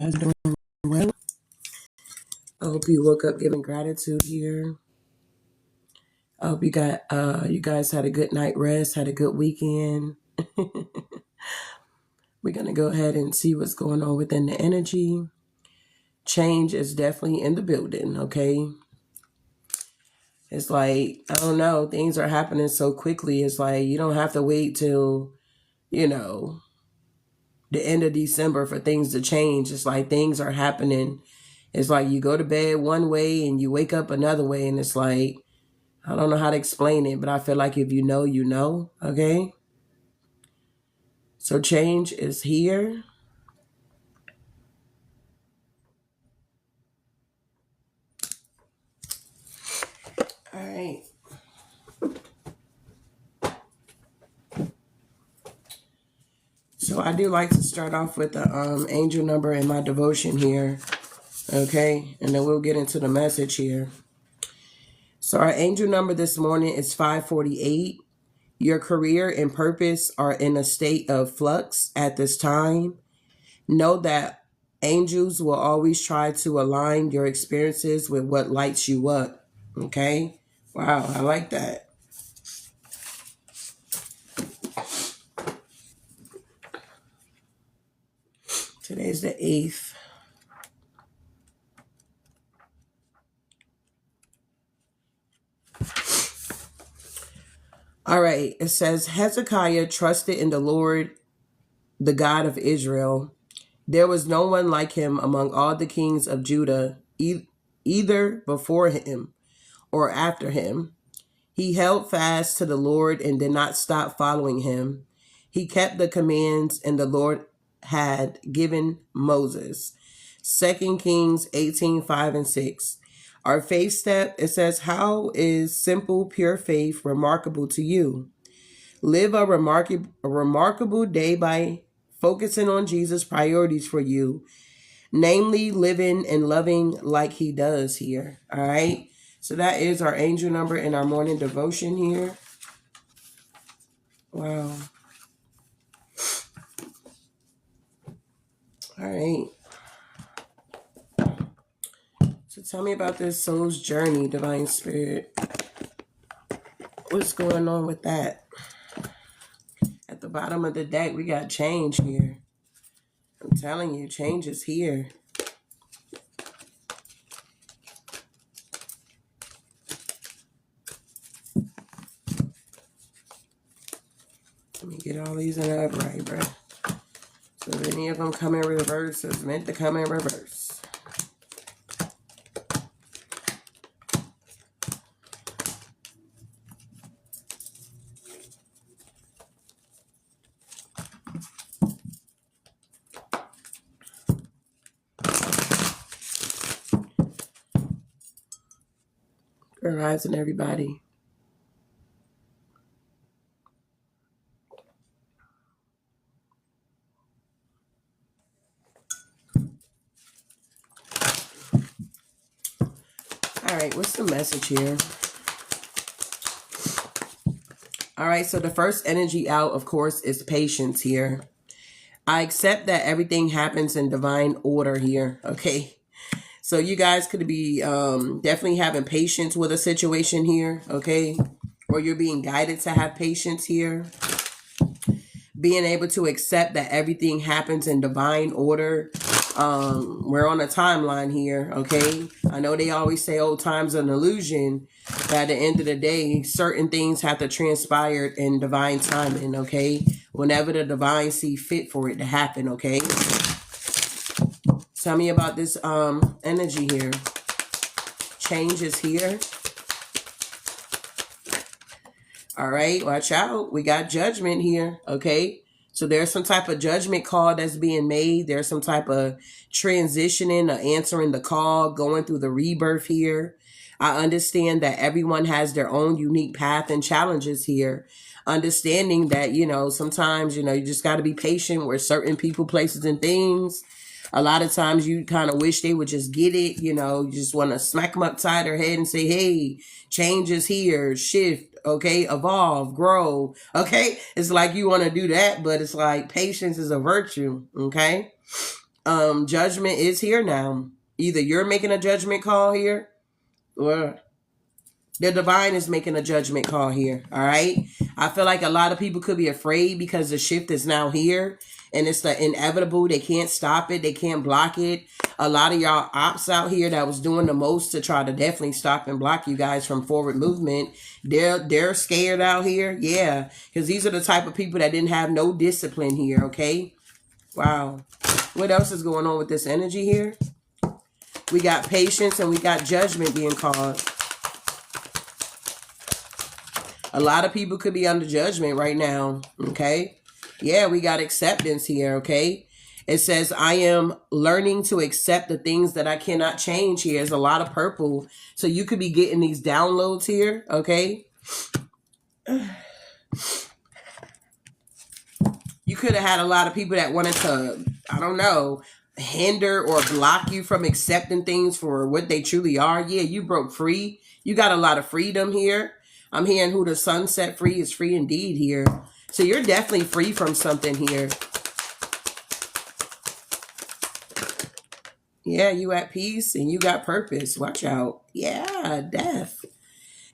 Guys doing well? I hope you woke up giving gratitude here. I hope you guys had a good night rest, had a good weekend. We're gonna go ahead and see what's going on within the energy. Change is definitely in the building, okay? It's like, I don't know, things are happening so quickly. It's like you don't have to wait till, you know, the end of December for things to change. It's like things are happening. It's like you go to bed one way and you wake up another way, and it's like, I don't know how to explain it, but I feel like if you know, you know, okay? So change is here. All right. So I do like to start off with the angel number in my devotion here, okay? And then we'll get into the message here. So our angel number this morning is 548. Your career and purpose are in a state of flux at this time. Know that angels will always try to align your experiences with what lights you up. Okay? Wow, I like that. Today's the 8th. All right, it says Hezekiah trusted in the Lord, the God of Israel. There was no one like him among all the kings of Judah, either before him or after him. He held fast to the Lord and did not stop following him. He kept the commands and the Lord had given Moses. 2 Kings 18:5-6. Our faith step, it says, how is simple, pure faith remarkable to you? Live a remarkable day by focusing on Jesus' priorities for you, namely living and loving like he does here. All right. So that is our angel number in our morning devotion here. Wow. All right. So tell me about this soul's journey, Divine Spirit. What's going on with that? At the bottom of the deck, we got change here. I'm telling you, change is here. Let me get all these in the upright, bro. So if any of them come in reverse, it's meant to come in reverse. Good rising, everybody. All right, what's the message here? All right, so the first energy out, of course, is patience here. I accept that everything happens in divine order here, okay? So you guys could be definitely having patience with a situation here, okay? Or you're being guided to have patience here. Being able to accept that everything happens in divine order. We're on a timeline here, okay? I know they always say old time's an illusion, but at the end of the day, certain things have to transpire in divine timing, okay? Whenever the divine see fit for it to happen, okay? Tell me about this energy here. Change is here. All right, watch out. We got judgment here, okay? So there's some type of judgment call that's being made. There's some type of transitioning or answering the call, going through the rebirth here. I understand that everyone has their own unique path and challenges here. Understanding that, sometimes, you just got to be patient with certain people, places, and things. A lot of times you kind of wish they would just get it, you just want to smack them upside their head and say, hey, change is here, shift, okay, evolve, grow, okay? It's like you want to do that, but it's like patience is a virtue, okay? Judgment is here now. Either you're making a judgment call here, or the divine is making a judgment call here. All right. I feel like a lot of people could be afraid because the shift is now here and it's the inevitable. They can't stop it. They can't block it. A lot of y'all ops out here that was doing the most to try to definitely stop and block you guys from forward movement. They're scared out here. Yeah. Because these are the type of people that didn't have no discipline here. Okay. Wow. What else is going on with this energy here? We got patience and we got judgment being called. A lot of people could be under judgment right now, okay? Yeah, we got acceptance here, okay? It says, I am learning to accept the things that I cannot change here. There's a lot of purple. So you could be getting these downloads here, okay? You could have had a lot of people that wanted to, I don't know, hinder or block you from accepting things for what they truly are. Yeah, you broke free. You got a lot of freedom here. I'm hearing who the sun set free is free indeed here. So you're definitely free from something here. Yeah, you at peace and you got purpose. Watch out. Yeah, death.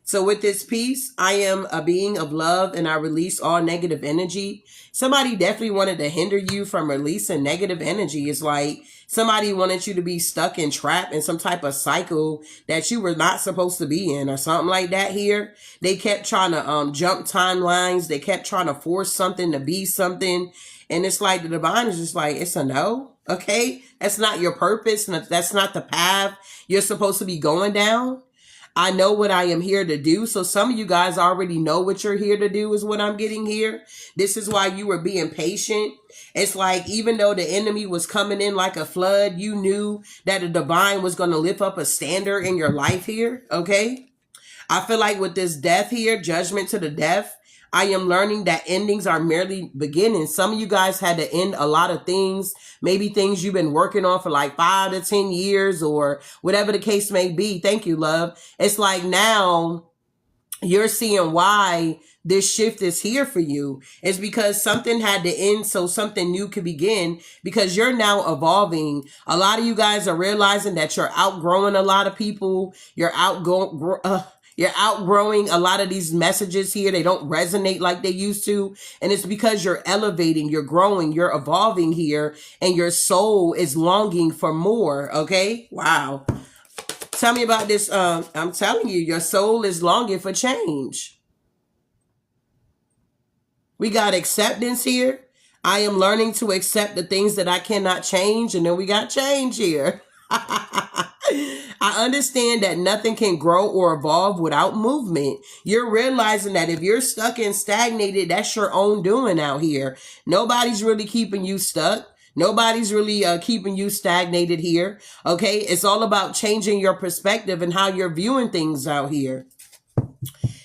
So with this peace, I am a being of love and I release all negative energy. Somebody definitely wanted to hinder you from releasing negative energy. It's like somebody wanted you to be stuck and trapped in some type of cycle that you were not supposed to be in or something like that here. They kept trying to jump timelines. They kept trying to force something to be something. And it's like the divine is just like, it's a no. Okay. That's not your purpose. That's not the path you're supposed to be going down. I know what I am here to do. So some of you guys already know what you're here to do is what I'm getting here. This is why you were being patient. It's like, even though the enemy was coming in like a flood, you knew that the divine was going to lift up a standard in your life here. Okay. I feel like with this death here, judgment to the death, I am learning that endings are merely beginnings. Some of you guys had to end a lot of things, maybe things you've been working on for like 5 to 10 years or whatever the case may be. Thank you, love. It's like now you're seeing why this shift is here for you. It's because something had to end so something new could begin, because you're now evolving. A lot of you guys are realizing that you're outgrowing a lot of people. You're outgrowing a lot of these messages here. They don't resonate like they used to. And it's because you're elevating, you're growing, you're evolving here, and your soul is longing for more. Okay. Wow. Tell me about this. I'm telling you, your soul is longing for change. We got acceptance here. I am learning to accept the things that I cannot change. And then we got change here. I understand that nothing can grow or evolve without movement. You're realizing that if you're stuck and stagnated, that's your own doing out here. Nobody's really keeping you stuck. Nobody's really keeping you stagnated here. Okay. It's all about changing your perspective and how you're viewing things out here.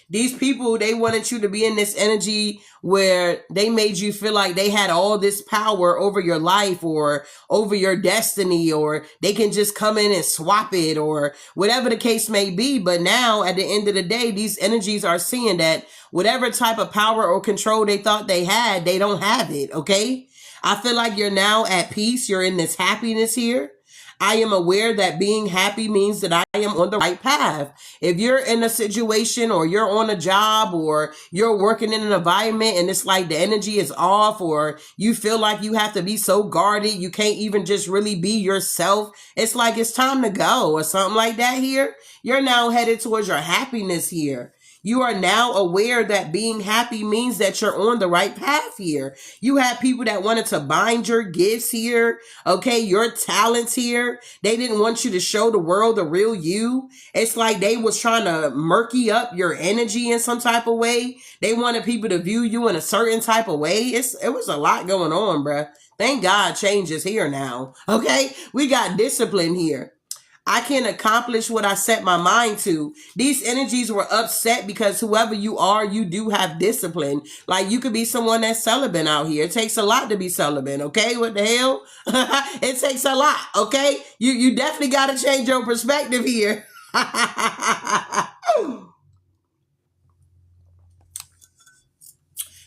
These people, they wanted you to be in this energy where they made you feel like they had all this power over your life or over your destiny, or they can just come in and swap it or whatever the case may be. But now at the end of the day, these energies are seeing that whatever type of power or control they thought they had, they don't have it. Okay. I feel like you're now at peace. You're in this happiness here. I am aware that being happy means that I am on the right path. If you're in a situation or you're on a job or you're working in an environment and it's like the energy is off, or you feel like you have to be so guarded, you can't even just really be yourself. It's like it's time to go or something like that here. You're now headed towards your happiness here. You are now aware that being happy means that you're on the right path here. You have people that wanted to bind your gifts here. Okay. Your talents here. They didn't want you to show the world the real you. It's like they was trying to murky up your energy in some type of way. They wanted people to view you in a certain type of way. It was a lot going on, bruh. Thank God change is here now. Okay. We got discipline here. I can accomplish what I set my mind to. These energies were upset because whoever you are, you do have discipline. Like you could be someone that's celibate out here. It takes a lot to be celibate. Okay. What the hell? It takes a lot. Okay. You definitely got to change your perspective here.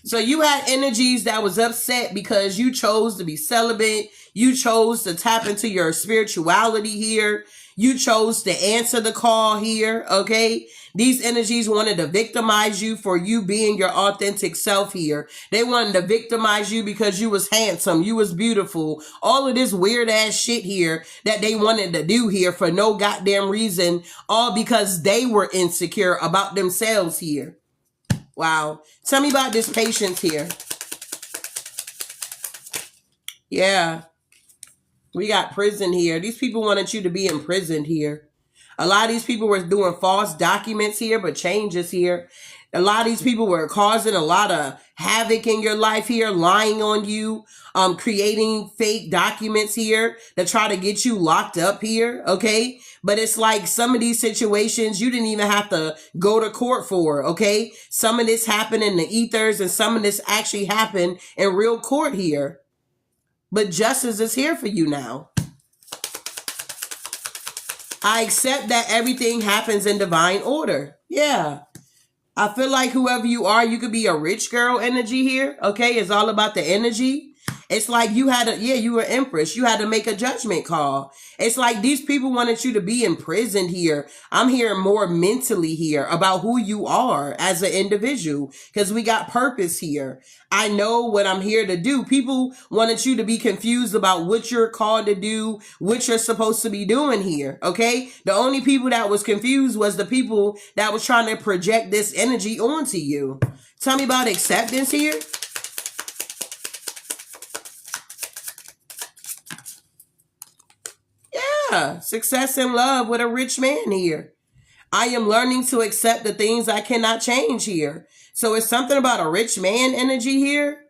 So you had energies that was upset because you chose to be celibate. You chose to tap into your spirituality here. You chose to answer the call here, okay? These energies wanted to victimize you for you being your authentic self here. They wanted to victimize you because you was handsome, you was beautiful. All of this weird ass shit here that they wanted to do here for no goddamn reason, all because they were insecure about themselves here. Wow. Tell me about this patience here. Yeah. We got prison here. These people wanted you to be imprisoned here. A lot of these people were doing false documents here, but changes here. A lot of these people were causing a lot of havoc in your life here, lying on you, creating fake documents here to try to get you locked up here, okay? But it's like some of these situations you didn't even have to go to court for, okay? Some of this happened in the ethers and some of this actually happened in real court here. But justice is here for you now. I accept that everything happens in divine order. Yeah. I feel like whoever you are, you could be a rich girl energy here. Okay. It's all about the energy. It's like you had you were empress. You had to make a judgment call. It's like these people wanted you to be imprisoned here. I'm hearing more mentally here about who you are as an individual because we got purpose here. I know what I'm here to do. People wanted you to be confused about what you're called to do, what you're supposed to be doing here. Okay. The only people that was confused was the people that was trying to project this energy onto you. Tell me about acceptance here. Success and love with a rich man here. I am learning to accept the things I cannot change here. So it's something about a rich man energy here.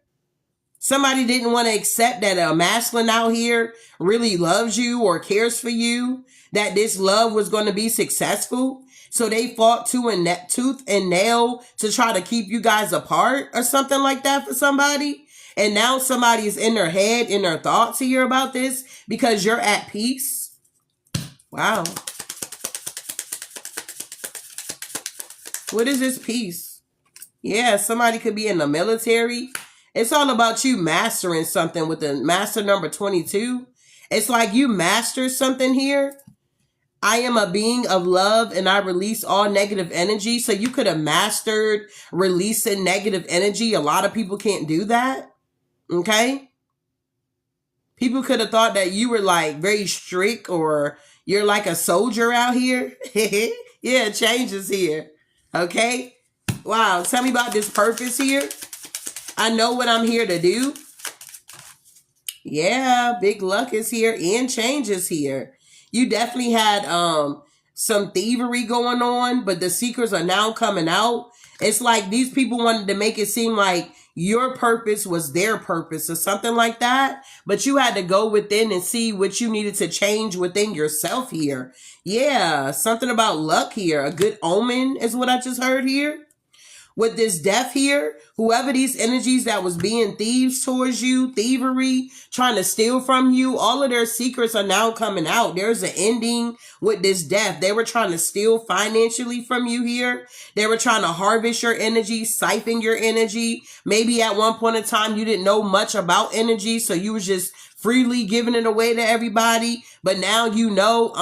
Somebody didn't want to accept that a masculine out here really loves you or cares for you, that this love was going to be successful. So they fought tooth and nail to try to keep you guys apart or something like that for somebody. And now somebody's in their head, in their thoughts here about this because you're at peace. Wow. What is this peace? Yeah, somebody could be in the military. It's all about you mastering something with the master number 22. It's like you master something here. I am a being of love and I release all negative energy. So you could have mastered releasing negative energy. A lot of people can't do that. Okay. People could have thought that you were like very strict or you're like a soldier out here. Yeah, changes here. Okay. Wow. Tell me about this purpose here. I know what I'm here to do. Yeah, big luck is here and changes here. You definitely had some thievery going on, but the secrets are now coming out. It's like these people wanted to make it seem like your purpose was their purpose or something like that. But you had to go within and see what you needed to change within yourself here. Yeah, something about luck here. A good omen is what I just heard here. With this death here, whoever these energies that was being thieves towards you, thievery, trying to steal from you, all of their secrets are now coming out. There's an ending with this death. They were trying to steal financially from you here. They were trying to harvest your energy, siphon your energy. Maybe at one point in time, you didn't know much about energy, so you was just freely giving it away to everybody. But now you know,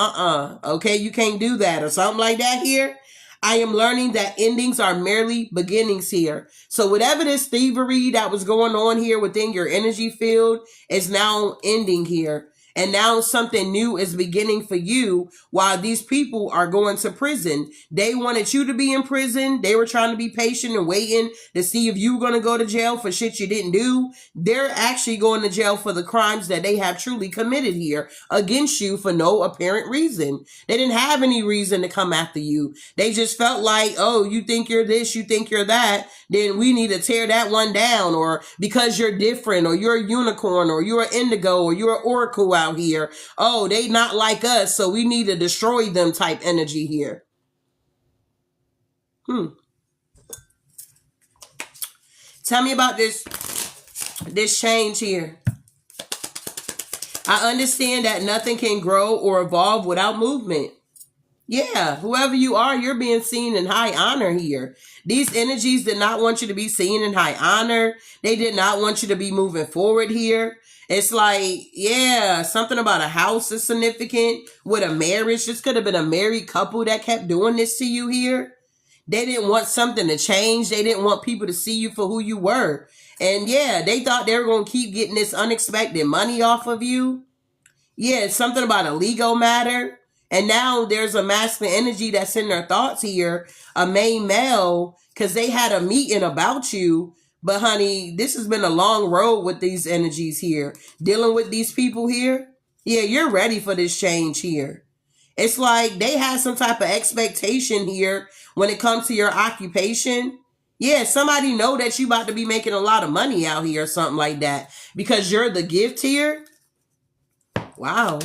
okay, you can't do that or something like that here. I am learning that endings are merely beginnings here. So whatever this thievery that was going on here within your energy field is now ending here. And now something new is beginning for you while these people are going to prison. They wanted you to be in prison. They were trying to be patient and waiting to see if you were going to go to jail for shit you didn't do. They're actually going to jail for the crimes that they have truly committed here against you for no apparent reason. They didn't have any reason to come after you. They just felt like, oh, you think you're this, you think you're that, then we need to tear that one down. Or because you're different, or you're a unicorn, or you're an indigo, or you're an oracle out here. Oh, they not like us, so we need to destroy them type energy here. Tell me about this change here. I understand that nothing can grow or evolve without movement. Yeah, whoever you are, you're being seen in high honor here. These energies did not want you to be seen in high honor. They did not want you to be moving forward here. It's like, yeah, something about a house is significant with a marriage. This could have been a married couple that kept doing this to you here. They didn't want something to change. They didn't want people to see you for who you were. And yeah, they thought they were going to keep getting this unexpected money off of you. Yeah, it's something about a legal matter. And now there's a masculine energy that's in their thoughts here, a main male, because they had a meeting about you. But honey, this has been a long road with these energies here. Dealing with these people here. Yeah, you're ready for this change here. It's like they had some type of expectation here when it comes to your occupation. Yeah, somebody know that you about to be making a lot of money out here or something like that because you're the gift here. Wow.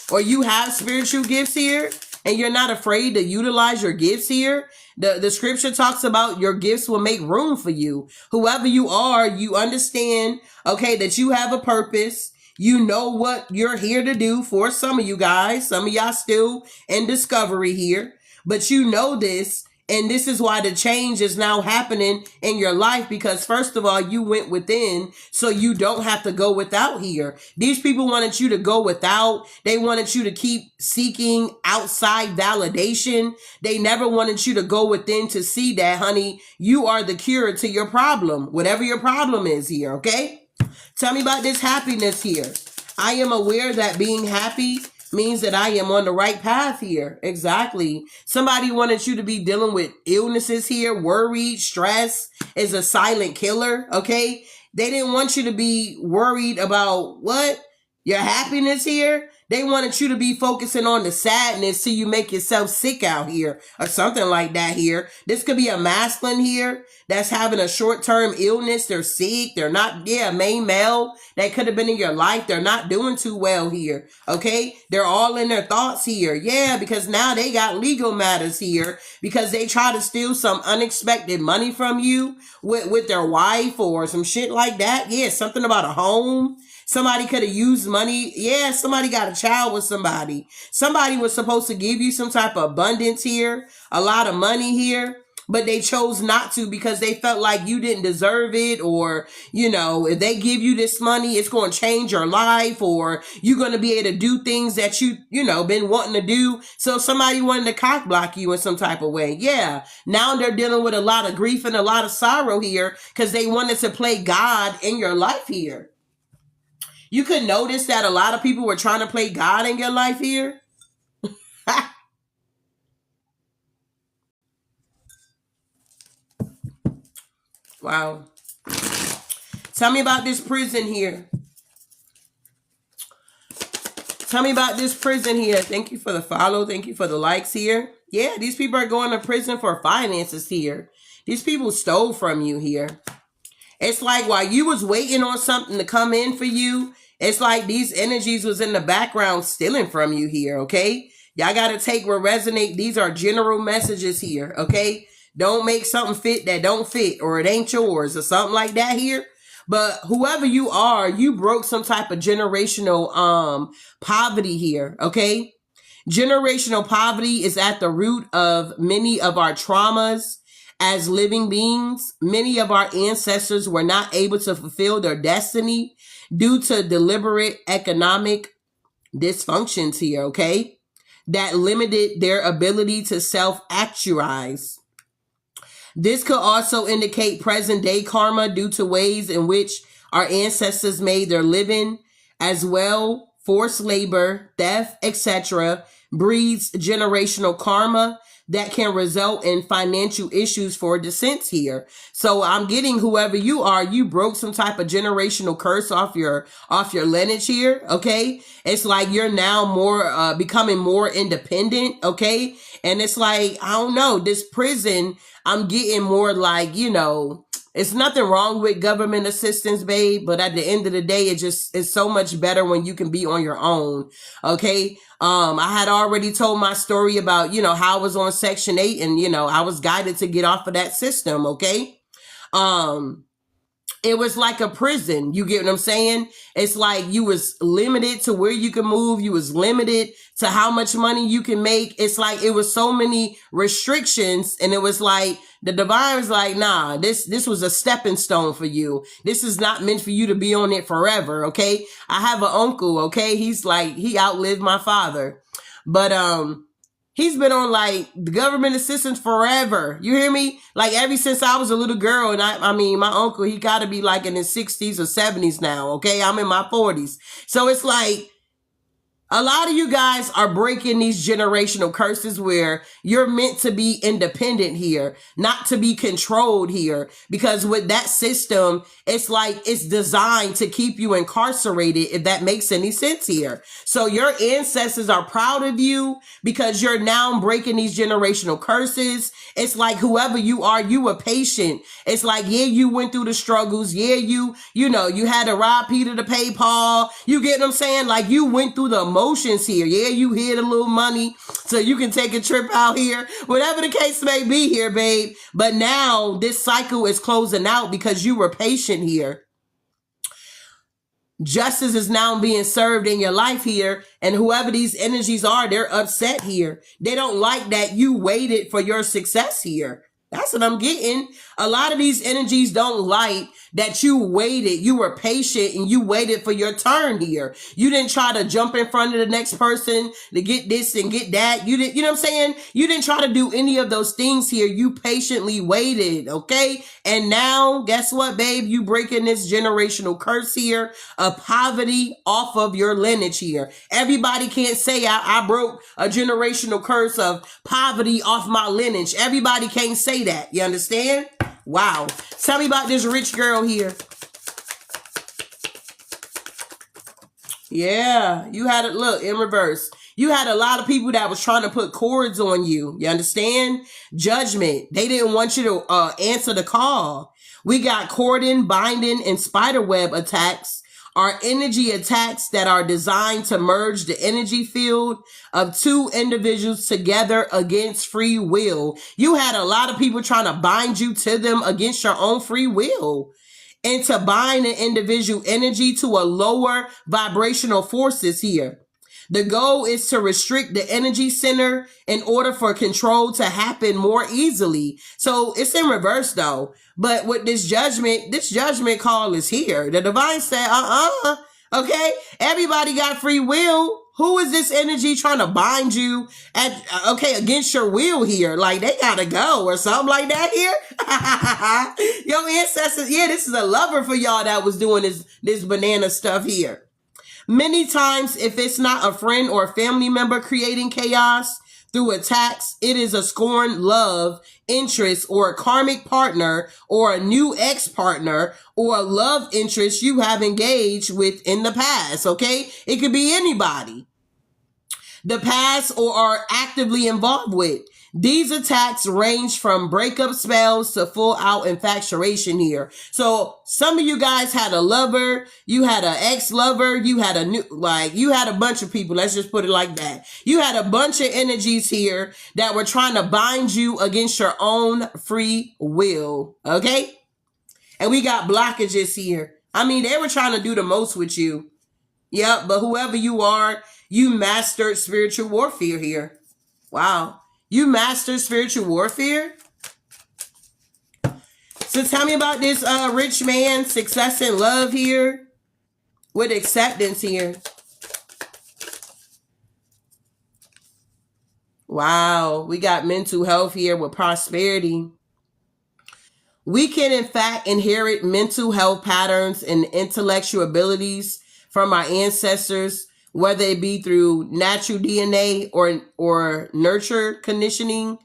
Or you have spiritual gifts here and you're not afraid to utilize your gifts here. The scripture talks about your gifts will make room for you. Whoever you are, you understand, okay, that you have a purpose. You know what you're here to do for some of you guys. Some of y'all still in discovery here, but you know this. And this is why the change is now happening in your life because first of all, you went within so you don't have to go without here. These people wanted you to go without. They wanted you to keep seeking outside validation. They never wanted you to go within to see that, honey, you are the cure to your problem, whatever your problem is here, okay? Tell me about this happiness here. I am aware that being happy means that I am on the right path here. Exactly. Somebody wanted you to be dealing with illnesses here, worried, stress is a silent killer, okay? They didn't want you to be worried about what? Your happiness here? They wanted you to be focusing on the sadness so you make yourself sick out here or something like that here. This could be a masculine here that's having a short-term illness. They're sick. They're not, main male that could have been in your life. They're not doing too well here. Okay. They're all in their thoughts here. Yeah. Because now they got legal matters here because they try to steal some unexpected money from you with their wife or some shit like that. Yeah. Something about a home. Somebody could have used money. Yeah, somebody got a child with somebody. Somebody was supposed to give you some type of abundance here, a lot of money here, but they chose not to because they felt like you didn't deserve it or, if they give you this money, it's going to change your life or you're going to be able to do things that been wanting to do. So somebody wanted to cock block you in some type of way. Yeah. Now they're dealing with a lot of grief and a lot of sorrow here because they wanted to play God in your life here. You could notice that a lot of people were trying to play God in your life here. Wow. Tell me about this prison here. Tell me about this prison here. Thank you for the follow. Thank you for the likes here. Yeah, these people are going to prison for finances here. These people stole from you here. It's like while you was waiting on something to come in for you, it's like these energies was in the background stealing from you here, okay? Y'all got to take what resonate. These are general messages here, okay? Don't make something fit that don't fit or it ain't yours or something like that here. But whoever you are, you broke some type of generational poverty here, okay? Generational poverty is at the root of many of our traumas. As living beings, many of our ancestors were not able to fulfill their destiny due to deliberate economic dysfunctions here, okay? That limited their ability to self-actualize. This could also indicate present day karma due to ways in which our ancestors made their living as well. Forced labor, theft, etc. breeds generational karma that can result in financial issues for descents here. So I'm getting whoever you are, you broke some type of generational curse off your lineage here. Okay. It's like you're now more, becoming more independent. Okay. And it's like, I don't know, this prison, I'm getting more like, it's nothing wrong with government assistance, babe. But at the end of the day, it's so much better when you can be on your own. Okay. I had already told my story about, how I was on Section 8 and, I was guided to get off of that system. Okay. it was like a prison. You get what I'm saying? It's like you was limited to where you can move. You was limited to how much money you can make. It's like it was so many restrictions, and it was like the divine was like, nah, this was a stepping stone for you. This is not meant for you to be on it forever. Okay. I have an uncle. Okay. He's like, he outlived my father, but, he's been on like the government assistance forever. You hear me? Like ever since I was a little girl. And I mean, my uncle, he got to be like in his 60s or 70s now. Okay. I'm in my 40s. So it's like, a lot of you guys are breaking these generational curses where you're meant to be independent here, not to be controlled here. Because with that system, it's like it's designed to keep you incarcerated, if that makes any sense here. So your ancestors are proud of you because you're now breaking these generational curses. It's like whoever you are, you were patient. It's like, yeah, you went through the struggles. Yeah, you had to rob Peter to pay Paul. You get what I'm saying? Like you went through the emotions here. Yeah, you hid a little money so you can take a trip out here. Whatever the case may be here, babe. But now this cycle is closing out because you were patient here. Justice is now being served in your life here. And whoever these energies are, they're upset here. They don't like that you waited for your success here. That's what I'm getting. A lot of these energies don't like that you waited. You were patient and you waited for your turn here. You didn't try to jump in front of the next person to get this and get that. You didn't, you know what I'm saying? You didn't try to do any of those things here. You patiently waited. Okay. And now guess what, babe? You breaking this generational curse here of poverty off of your lineage here. Everybody can't say I broke a generational curse of poverty off my lineage. Everybody can't say that. You understand? Wow. Tell me about this rich girl here. Yeah, you had it. Look, in reverse. You had a lot of people that was trying to put cords on you. You understand? Judgment. They didn't want you to answer the call. We got cordon, binding, and spiderweb attacks. Are energy attacks that are designed to merge the energy field of two individuals together against free will. You had a lot of people trying to bind you to them against your own free will, and to bind an individual energy to a lower vibrational forces here. The goal is to restrict the energy center in order for control to happen more easily. So it's in reverse though. But with this judgment call is here. The divine said, okay, everybody got free will. Who is this energy trying to bind you against your will here? Like they gotta go or something like that here. Your ancestors, yeah, this is a lover for y'all that was doing this banana stuff here. Many times, if it's not a friend or a family member creating chaos through attacks, it is a scorned love interest or a karmic partner or a new ex-partner or a love interest you have engaged with in the past, okay? It could be anybody. The past or are actively involved with. These attacks range from breakup spells to full out infatuation here. So some of you guys had a lover, you had an ex-lover, you had you had a bunch of people. Let's just put it like that. You had a bunch of energies here that were trying to bind you against your own free will. Okay. And we got blockages here. I mean, they were trying to do the most with you. Yep. But whoever you are, you mastered spiritual warfare here. Wow. You master spiritual warfare? So tell me about this rich man, success and love here with acceptance here. Wow, we got mental health here with prosperity. We can in fact inherit mental health patterns and intellectual abilities from our ancestors, whether it be through natural DNA or nurture conditioning.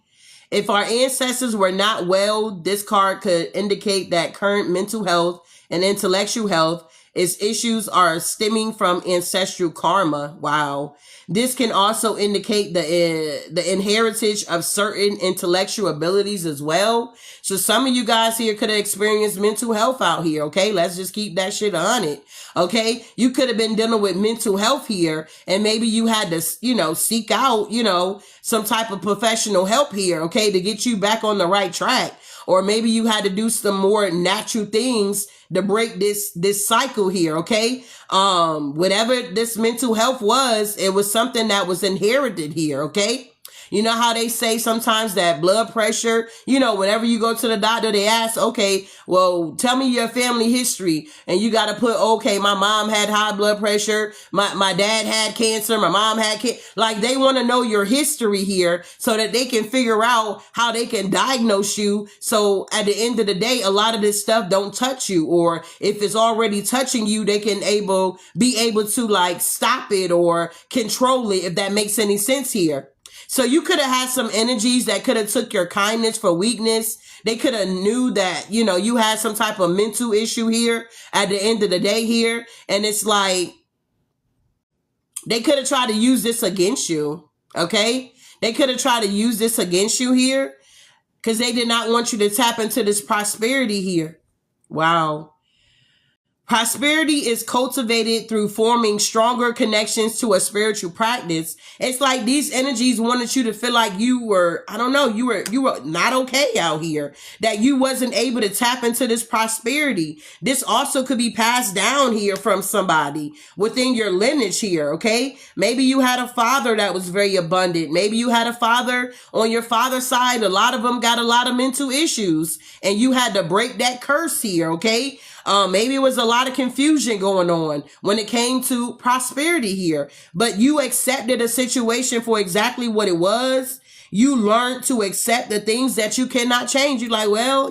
If our ancestors were not well, this card could indicate that current mental health and intellectual health issues are stemming from ancestral karma. Wow. This can also indicate the inheritance of certain intellectual abilities as well. So some of you guys here could have experienced mental health out here. Okay. Let's just keep that shit on it. Okay. You could have been dealing with mental health here, and maybe you had to, seek out, some type of professional help here. Okay. To get you back on the right track. or maybe you had to do some more natural things to break this cycle here, okay? Whatever this mental health was, it was something that was inherited here, okay? You know how they say sometimes that blood pressure, whenever you go to the doctor, they ask, okay, well, tell me your family history. And you got to put, okay, my mom had high blood pressure. My dad had cancer. My mom had cancer. Like, they want to know your history here so that they can figure out how they can diagnose you. So at the end of the day, a lot of this stuff don't touch you, or if it's already touching you, they can be able to like stop it or control it, if that makes any sense here. So you could have had some energies that could have took your kindness for weakness. They could have knew that, you had some type of mental issue here at the end of the day here. And it's like, they could have tried to use this against you. Okay. They could have tried to use this against you here because they did not want you to tap into this prosperity here. Wow. Prosperity is cultivated through forming stronger connections to a spiritual practice. It's like these energies wanted you to feel like you were, you were not okay out here, that you wasn't able to tap into this prosperity. This also could be passed down here from somebody within your lineage here, okay? Maybe you had a father that was very abundant. Maybe you had a father on your father's side. A lot of them got a lot of mental issues, and you had to break that curse here, okay? Maybe it was a lot of confusion going on when it came to prosperity here, but you accepted a situation for exactly what it was. You learned to accept the things that you cannot change. You're like, well,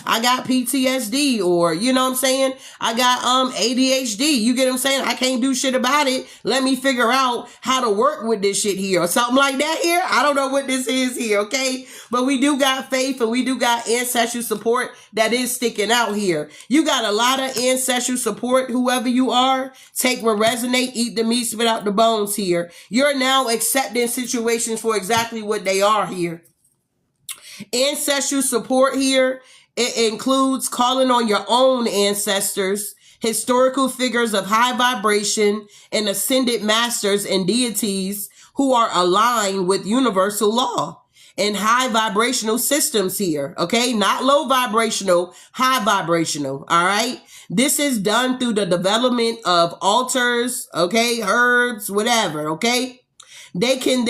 I got PTSD, or, what I'm saying? I got ADHD. You get what I'm saying? I can't do shit about it. Let me figure out how to work with this shit here, or something like that here. I don't know what this is here, okay? But we do got faith, and we do got ancestral support that is sticking out here. You got a lot of ancestral support, whoever you are. Take what resonate, eat the meat, spit out the bones here. You're now accepting situations for exactly what they are here. Ancestral support here, it includes calling on your own ancestors, historical figures of high vibration, and ascended masters and deities who are aligned with universal law and high vibrational systems here, okay? Not low vibrational, high vibrational, all right? This is done through the development of altars, okay? Herbs, whatever, okay? They can